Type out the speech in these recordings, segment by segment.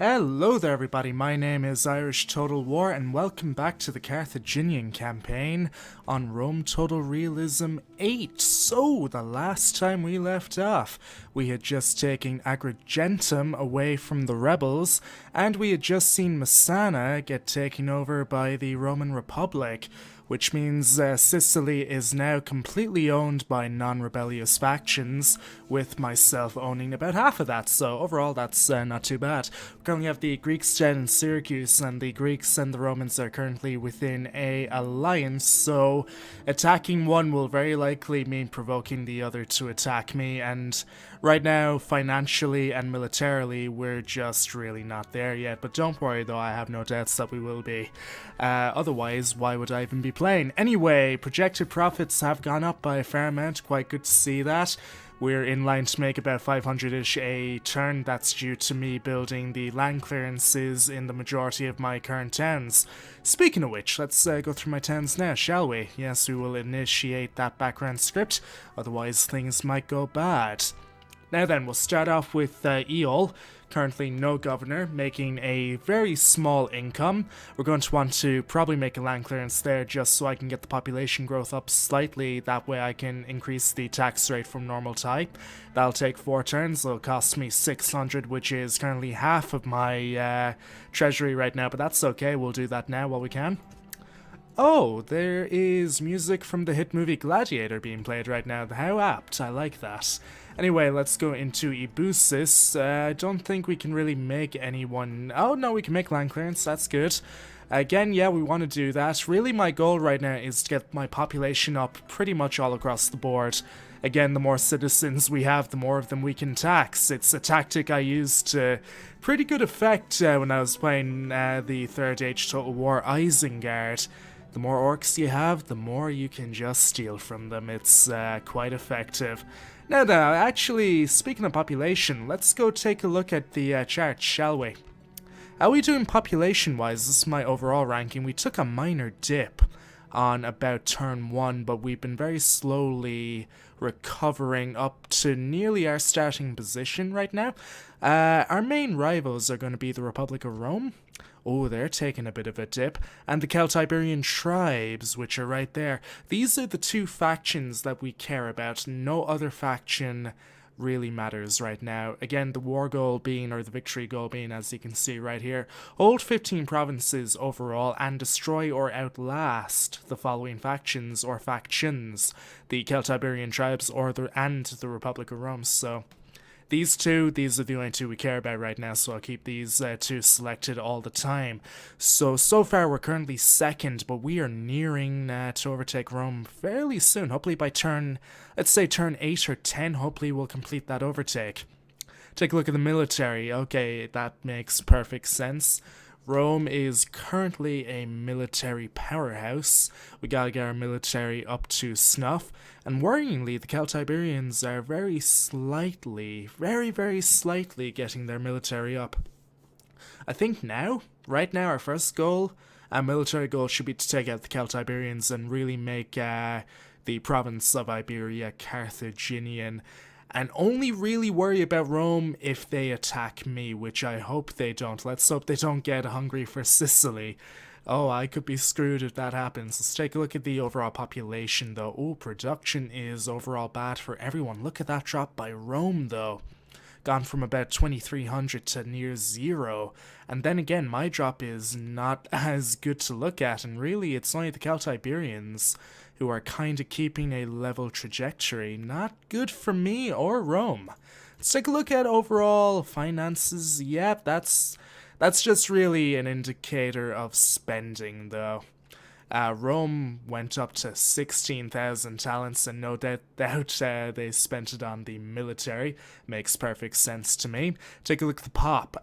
Hello there everybody, my name is IrishTotalWar and welcome back to the Carthaginian campaign on Rome Total Realism 8. So, the last time we left off, we had just taken Agrigentum away from the rebels, and we had just seen Messana get taken over by the Roman Republic, which means Sicily is now completely owned by non-rebellious factions, with myself owning about half of that, so overall that's not too bad. We currently have the Greeks down in Syracuse, and the Greeks and the Romans are currently within a alliance, so attacking one will very likely mean provoking the other to attack me, and right now, financially and militarily, we're just really not there yet, but don't worry though, I have no doubts that we will be. Otherwise, why would I even be playing? Anyway, projected profits have gone up by a fair amount, quite good to see that. We're in line to make about 500-ish a turn. That's due to me building the land clearances in the majority of my current towns. Speaking of which, let's go through my towns now, shall we? Yes, we will initiate that background script, otherwise things might go bad. Now then, we'll start off with Eol, currently no governor, making a very small income. We're going to want to probably make a land clearance there just so I can get the population growth up slightly, that way I can increase the tax rate from normal type. That'll take 4 turns, it'll cost me 600, which is currently half of my treasury right now, but that's okay, we'll do that now while we can. Oh, there is music from the hit movie Gladiator being played right now. How apt, I like that. Anyway, let's go into Ebusus. I don't think we can really make anyone... Oh, no, we can make land clearance, that's good. Again, yeah, we want to do that. Really, my goal right now is to get my population up pretty much all across the board. Again, the more citizens we have, the more of them we can tax. It's a tactic I used to pretty good effect when I was playing the third Age Total War Isengard. The more orcs you have, the more you can just steal from them. It's quite effective. Now, actually, speaking of population, let's go take a look at the chart, shall we? How are we doing population-wise? This is my overall ranking. We took a minor dip on about turn 1, but we've been very slowly recovering up to nearly our starting position right now. Our main rivals are going to be the Republic of Rome. Oh, they're taking a bit of a dip. And the Celtiberian tribes, which are right there. These are the two factions that we care about. No other faction really matters right now. Again, the war goal being, or the victory goal being, as you can see right here, hold 15 provinces overall and destroy or outlast the following factions or factions. The Celtiberian tribes and the Republic of Rome. So these are the only two we care about right now, so I'll keep these two selected all the time. So far we're currently second, but we are nearing to overtake Rome fairly soon. Hopefully by let's say turn 8 or 10, hopefully we'll complete that overtake. Take a look at the military. Okay, that makes perfect sense. Rome is currently a military powerhouse. We gotta get our military up to snuff. And worryingly, the Celtiberians are very slightly getting their military up. I think right now, our first goal, our military goal should be to take out the Celtiberians and really make the province of Iberia Carthaginian. And only really worry about Rome if they attack me, which I hope they don't. Let's hope they don't get hungry for Sicily. Oh, I could be screwed if that happens. Let's take a look at the overall population, though. Oh, production is overall bad for everyone. Look at that drop by Rome, though. Gone from about 2,300 to near 0. And then again, my drop is not as good to look at, and really it's only the Celtiberians who are kind of keeping a level trajectory. Not good for me or Rome. Let's take a look at overall finances. Yep, that's just really an indicator of spending, though. Rome went up to 16,000 talents, and no doubt they spent it on the military. Makes perfect sense to me. Take a look at the pop.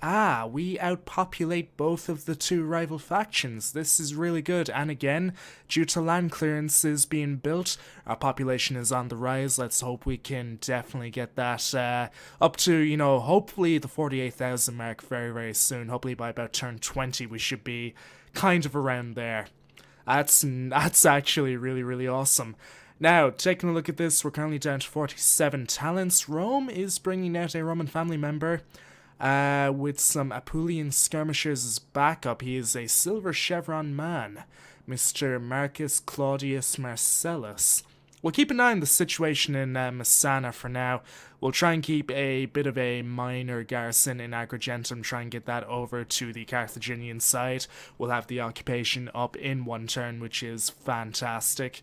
We outpopulate both of the two rival factions. This is really good, and again, due to land clearances being built, our population is on the rise. Let's hope we can definitely get that up to, hopefully the 48,000 mark very, very soon. Hopefully by about turn 20 we should be kind of around there. That's actually really, really awesome. Now, taking a look at this, we're currently down to 47 talents. Rome is bringing out a Roman family member. with some Apulian skirmishers as backup. He is a silver chevron man, Mr. Marcus Claudius Marcellus. We'll keep an eye on the situation in Messana for now. We'll try and keep a bit of a minor garrison in Agrigentum, try and get that over to the Carthaginian side. We'll have the occupation up in one turn, which is fantastic.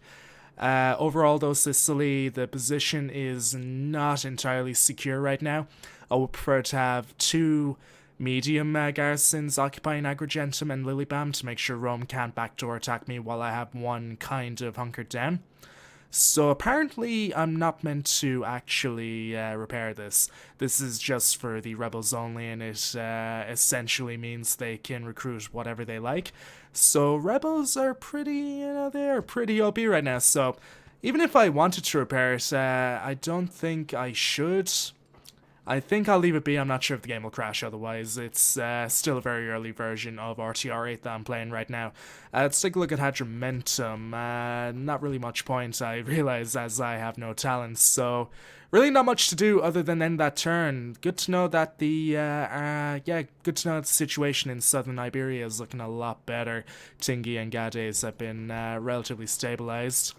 Overall, though, Sicily, the position is not entirely secure right now. I would prefer to have two medium garrisons occupying Agrigentum and Lilybam to make sure Rome can't backdoor attack me while I have one kind of hunkered down. So apparently I'm not meant to actually repair this. This is just for the rebels only, and it essentially means they can recruit whatever they like. So rebels are pretty, they're pretty OP right now. So even if I wanted to repair it, I don't think I should. I think I'll leave it be. I'm not sure if the game will crash otherwise. It's still a very early version of RTR8 that I'm playing right now. Let's take a look at Hadrimentum. Not really much point, I realize, as I have no talents. So really not much to do other than end that turn. Good to know that good to know that the situation in southern Iberia is looking a lot better. Tinghi and Gades have been relatively stabilized.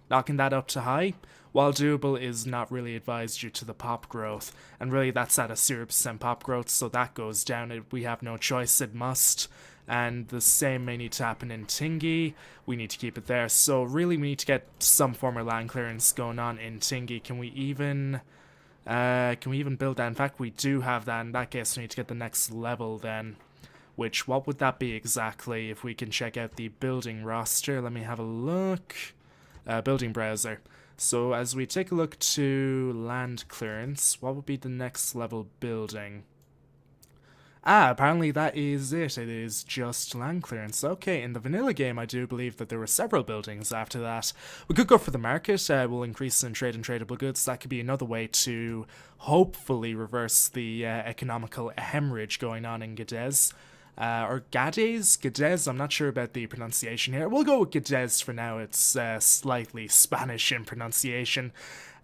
Knocking that up to high, while doable, is not really advised due to the pop growth. And really that's at a 0% pop growth, so that goes down. We have no choice, it must. And the same may need to happen in Tinghi. We need to keep it there. So really we need to get some form of land clearance going on in Tinghi. Can we even build that? In fact, we do have that. In that case, we need to get the next level then. Which, what would that be exactly? If we can check out the building roster. Let me have a look. Building browser. So as we take a look to land clearance, what would be the next level building? Apparently that is it. It is just land clearance. Okay, in the vanilla game I do believe that there were several buildings after that. We could go for the market. We'll increase in trade and tradable goods. That could be another way to hopefully reverse the economical hemorrhage going on in Gades. Or Gades, I'm not sure about the pronunciation here. We'll go with Gades for now. It's slightly Spanish in pronunciation.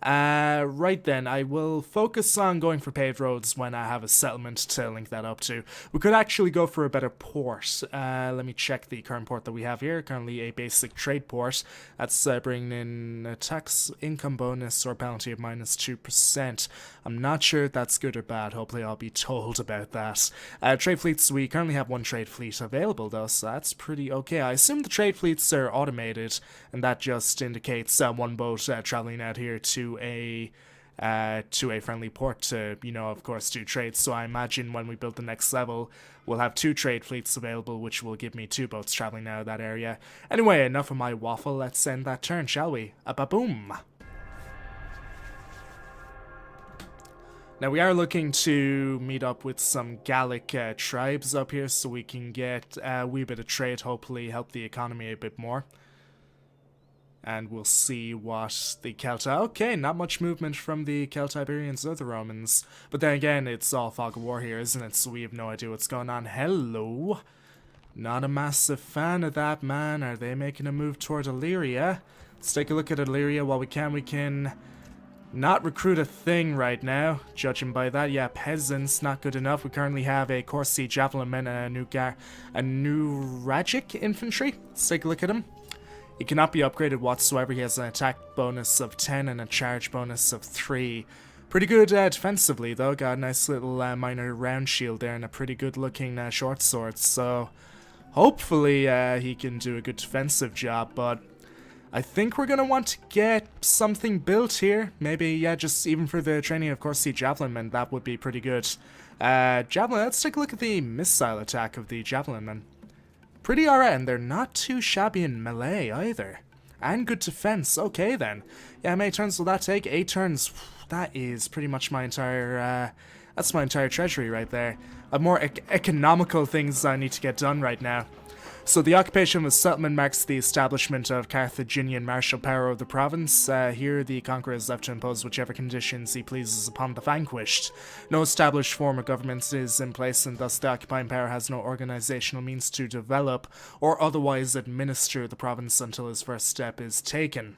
Right then, I will focus on going for paved roads when I have a settlement to link that up to. We could actually go for a better port. Let me check the current port that we have here. Currently a basic trade port. That's bringing in a tax income bonus or penalty of -2%. I'm not sure if that's good or bad. Hopefully I'll be told about that. Trade fleets, we currently have one trade fleet available though, so that's pretty okay. I assume the trade fleets are automated, and that just indicates one boat traveling out here to a friendly port to, of course, do trades. So I imagine when we build the next level, we'll have two trade fleets available, which will give me two boats traveling out of that area. Anyway, enough of my waffle. Let's end that turn, shall we? Ba-boom! Now we are looking to meet up with some Gallic tribes up here so we can get a wee bit of trade, hopefully help the economy a bit more. And we'll see what the okay, not much movement from the Celtiberians or the Romans. But then again, it's all fog of war here, isn't it? So we have no idea what's going on. Hello? Not a massive fan of that, man. Are they making a move toward Illyria? Let's take a look at Illyria while we can. We can not recruit a thing right now, judging by that. Yeah, peasants, not good enough. We currently have a Corsi javelin men and a new Ragic infantry. Let's take a look at him. He cannot be upgraded whatsoever. He has an attack bonus of 10 and a charge bonus of 3. Pretty good defensively, though. Got a nice little minor round shield there and a pretty good looking short sword. So hopefully he can do a good defensive job, but I think we're going to want to get something built here. Maybe, yeah, just even for the training, of course, the javelin men, that would be pretty good. Javelin, let's take a look at the missile attack of the javelin men. Pretty alright, and they're not too shabby in melee either. And good defense. Okay then. Yeah, how many turns will that take? 8 turns. That is pretty much my entire, that's my entire treasury right there. More economical things I need to get done right now. So the occupation of settlement marks the establishment of Carthaginian martial power of the province. Here the conqueror is left to impose whichever conditions he pleases upon the vanquished. No established form of government is in place, and thus the occupying power has no organizational means to develop or otherwise administer the province until his first step is taken.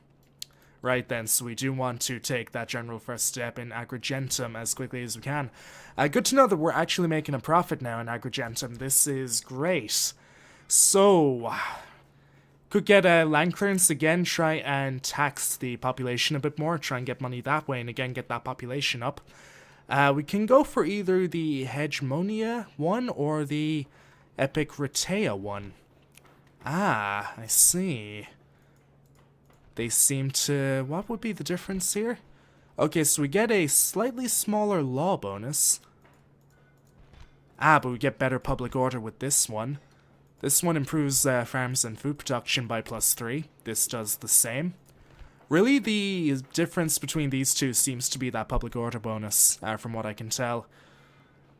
Right then, so we do want to take that general first step in Agrigentum as quickly as we can. Good to know that we're actually making a profit now in Agrigentum. This is great. So, could get a land clearance again, try and tax the population a bit more, try and get money that way, and again get that population up. We can go for either the Hegemonia one or the Epicratea one. Ah, I see. They seem to... What would be the difference here? Okay, so we get a slightly smaller law bonus. Ah, but we get better public order with this one. This one improves farms and food production by +3. This does the same. Really, the difference between these two seems to be that public order bonus, from what I can tell.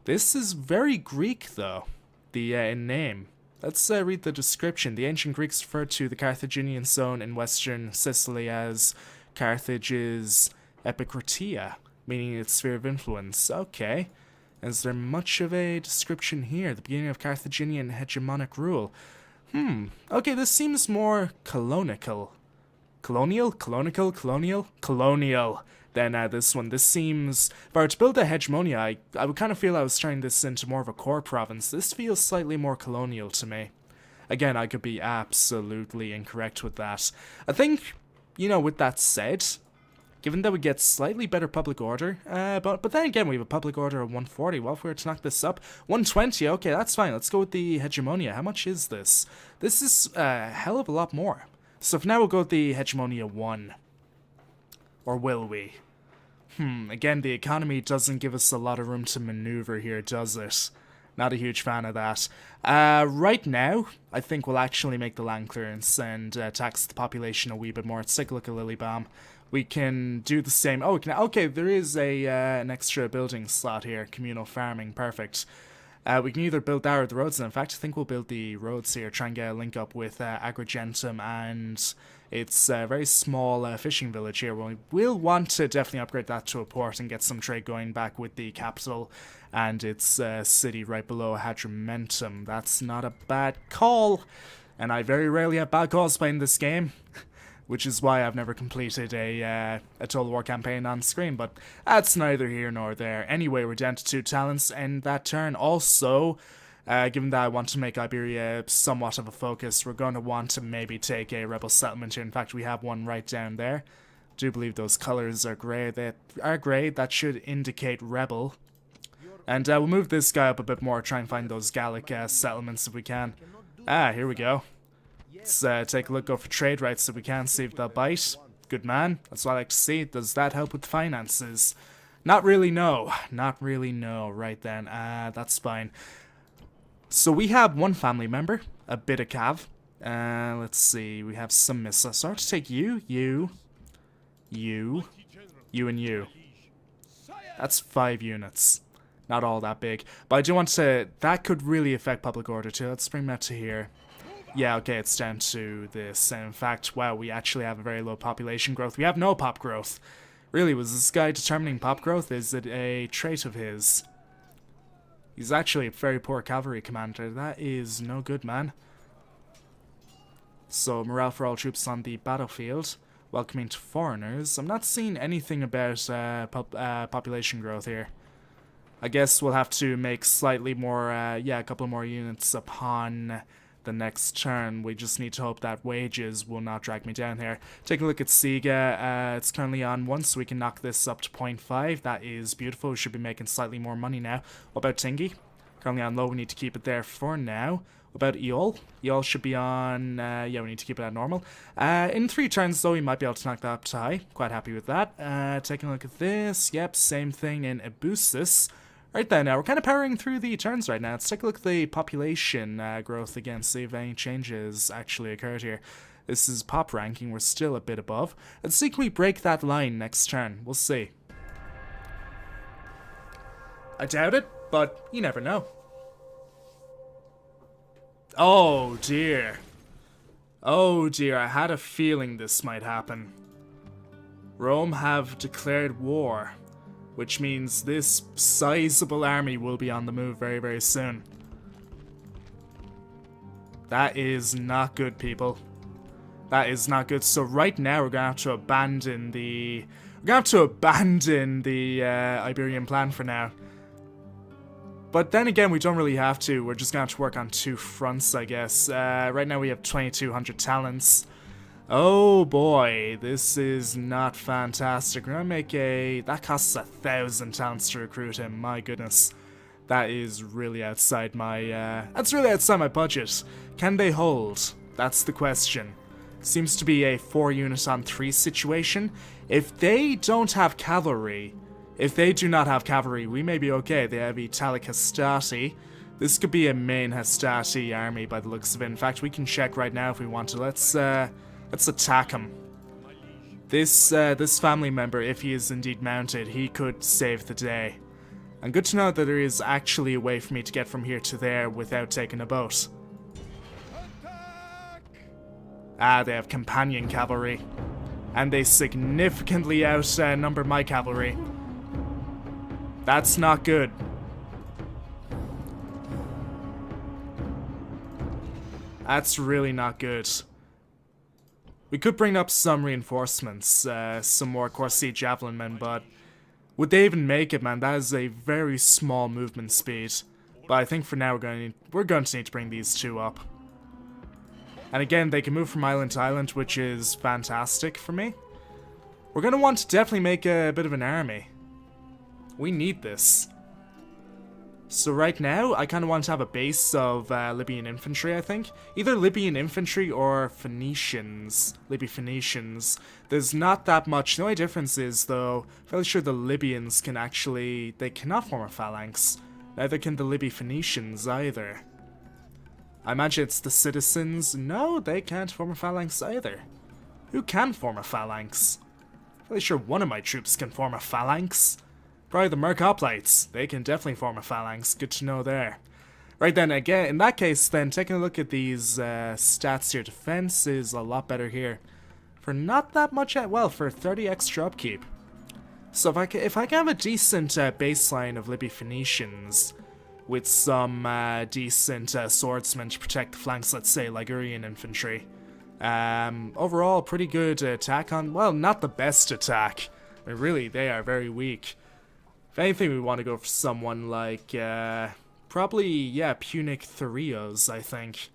This is very Greek, though, the in name. Let's read the description. The ancient Greeks referred to the Carthaginian zone in western Sicily as Carthage's Epicratea, meaning its sphere of influence. Okay. Is there much of a description here? The beginning of Carthaginian hegemonic rule. Okay, this seems more colonial. Colonial than this one. This seems... If I were to build a hegemonia, I would kind of feel I was turning this into more of a core province. This feels slightly more colonial to me. Again, I could be absolutely incorrect with that. I think, you know, with that said, given that we get slightly better public order, but then again, we have a public order of 140. Well, if we were to knock this up, 120, okay, that's fine. Let's go with the hegemonia. How much is this? This is a hell of a lot more. So for now, we'll go with the hegemonia 1. Or will we? Again, the economy doesn't give us a lot of room to maneuver here, does it? Not a huge fan of that. Right now, I think we'll actually make the land clearance and tax the population a wee bit more. Let's take a look at Lilybam. We can do the same. Oh, we can, okay, there is an extra building slot here. Communal farming, perfect. We can either build that or the roads, and in fact, I think we'll build the roads here, try and get a link up with Agrigentum and its very small fishing village here. We'll want to definitely upgrade that to a port and get some trade going back with the capital and its city right below Hadrimentum. That's not a bad call, and I very rarely have bad calls playing this game. Which is why I've never completed a Total War campaign on screen, but that's neither here nor there. Anyway, we're down to 2 talents in that turn. Also, given that I want to make Iberia somewhat of a focus, we're going to want to maybe take a rebel settlement here. In fact, we have one right down there. I do believe those colors are grey. They are grey. That should indicate rebel. And we'll move this guy up a bit more, try and find those Gallic settlements if we can. Ah, here we go. Let's take a look, go for trade rights so we can see if they'll bite. Good man. That's what I like to see. Does that help with finances? Not really, no. Not really, no. Right then. That's fine. So we have one family member, a bit of cav. Let's see. We have some missiles. So I have to take you, and you. That's 5 units. Not all that big. But I do want to... That could really affect public order too. Let's bring that to here. Yeah, okay, it's down to this. And in fact, wow, we actually have a very low population growth. We have no pop growth. Really, was this guy determining pop growth? Is it a trait of his? He's actually a very poor cavalry commander. That is no good, man. So, morale for all troops on the battlefield. Welcoming to foreigners. I'm not seeing anything about population growth here. I guess we'll have to make slightly more, a couple more units upon... the next turn. We just need to hope that wages will not drag me down here. Take a look at Siga. It's currently on 1, so we can knock this up to 0.5. That is beautiful. We should be making slightly more money now. What about Tingy? Currently on low. We need to keep it there for now. What about Eol? Eol should be on... yeah, we need to keep it at normal. In 3 turns, though, we might be able to knock that up to high. Quite happy with that. Taking a look at this. Yep, same thing in Ebusus. Right then, we're kind of powering through the turns right now. Let's take a look at the population growth again, see if any changes actually occurred here. This is pop ranking, we're still a bit above. Let's see, can we break that line next turn? We'll see. I doubt it, but you never know. Oh dear. Oh dear, I had a feeling this might happen. Rome have declared war. Which means this sizable army will be on the move very, very soon. That is not good, people. That is not good. So right now we're gonna have to abandon the... We're gonna have to abandon the Iberian plan for now. But then again, we don't really have to. We're just gonna have to work on 2 fronts, I guess. Right now we have 2,200 talents. Oh boy, this is not fantastic. We're gonna make a... That costs 1,000 talents to recruit him. My goodness. That is really outside my... That's really outside my budget. Can they hold? That's the question. Seems to be a 4 unit on 3 situation. If they don't have cavalry... If they do not have cavalry, we may be okay. They have Italic Hastati. This could be a main Hastati army by the looks of it. In fact, we can check right now if we want to. Let's attack him. This family member, if he is indeed mounted, he could save the day. And good to know that there is actually a way for me to get from here to there without taking a boat. Ah, they have companion cavalry. And they significantly outnumber my cavalry. That's not good. That's really not good. We could bring up some reinforcements, some more Corsi javelin men, but would they even make it, man? That is a very small movement speed. But I think for now we're going to need to bring these 2 up. And again, they can move from island to island, which is fantastic for me. We're going to want to definitely make a bit of an army. We need this. So right now, I kind of want to have a base of Libyan infantry, I think. Either Libyan infantry or Phoenicians. Libyan Phoenicians. There's not that much. The only difference is, though, I'm fairly sure the Libyans can actually... They cannot form a phalanx. Neither can the Libyan Phoenicians either. I imagine it's the citizens. No, they can't form a phalanx either. Who can form a phalanx? I'm fairly sure one of my troops can form a phalanx. Probably the Merc Hoplites. They can definitely form a phalanx. Good to know there. Right then, again, in that case, then, taking a look at these stats here. Defense is a lot better here. For not that much, well, for 30 extra upkeep. So if I can have a decent baseline of Libyan Phoenicians with some decent swordsmen to protect the flanks, let's say Ligurian infantry. Overall, pretty good attack on... Well, not the best attack. I mean, really, they are very weak. If anything, we want to go for someone like, probably, yeah, Punic Therios, I think.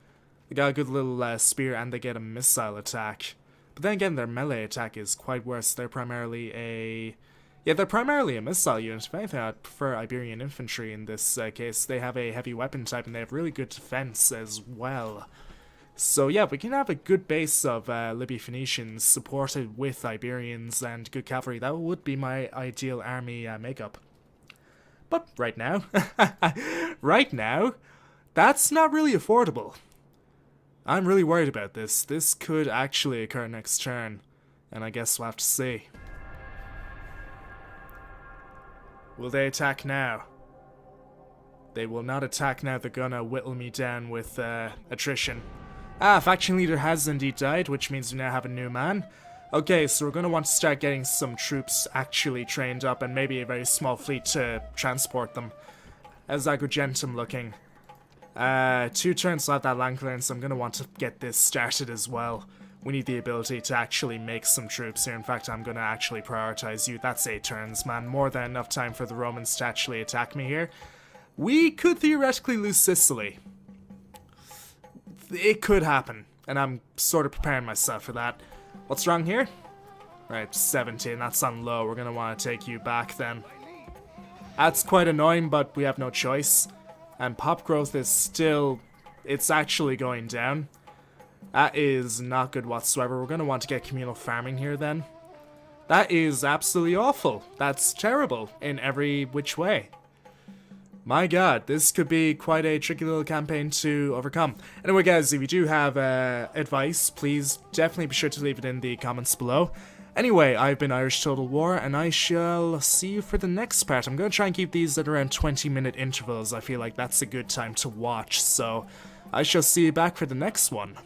They got a good little spear and they get a missile attack. But then again, their melee attack is quite worse. They're primarily a... Yeah, they're primarily a missile unit. If anything, I'd prefer Iberian infantry in this case. They have a heavy weapon type and they have really good defense as well. So yeah, we can have a good base of Libyan Phoenicians supported with Iberians and good cavalry. That would be my ideal army makeup. But right now, that's not really affordable. I'm really worried about this. This could actually occur next turn, and I guess we'll have to see. Will they attack now? They will not attack now. They're gonna whittle me down with attrition. Ah, faction leader has indeed died, which means we now have a new man. Okay, so we're going to want to start getting some troops actually trained up and maybe a very small fleet to transport them. How's Agrigentum looking? 2 turns to have that land clearance, so I'm going to want to get this started as well. We need the ability to actually make some troops here. In fact, I'm going to actually prioritize you. That's 8 turns, man. More than enough time for the Romans to actually attack me here. We could theoretically lose Sicily. It could happen, and I'm sort of preparing myself for that. What's wrong here? Right, 17, that's on low. We're going to want to take you back then. That's quite annoying, but we have no choice. And pop growth is still... It's actually going down. That is not good whatsoever. We're going to want to get communal farming here then. That is absolutely awful. That's terrible in every which way. My god, this could be quite a tricky little campaign to overcome. Anyway guys, if you do have advice, please definitely be sure to leave it in the comments below. Anyway, I've been IrishTotalWar, and I shall see you for the next part. I'm going to try and keep these at around 20-minute intervals. I feel like that's a good time to watch, so I shall see you back for the next one.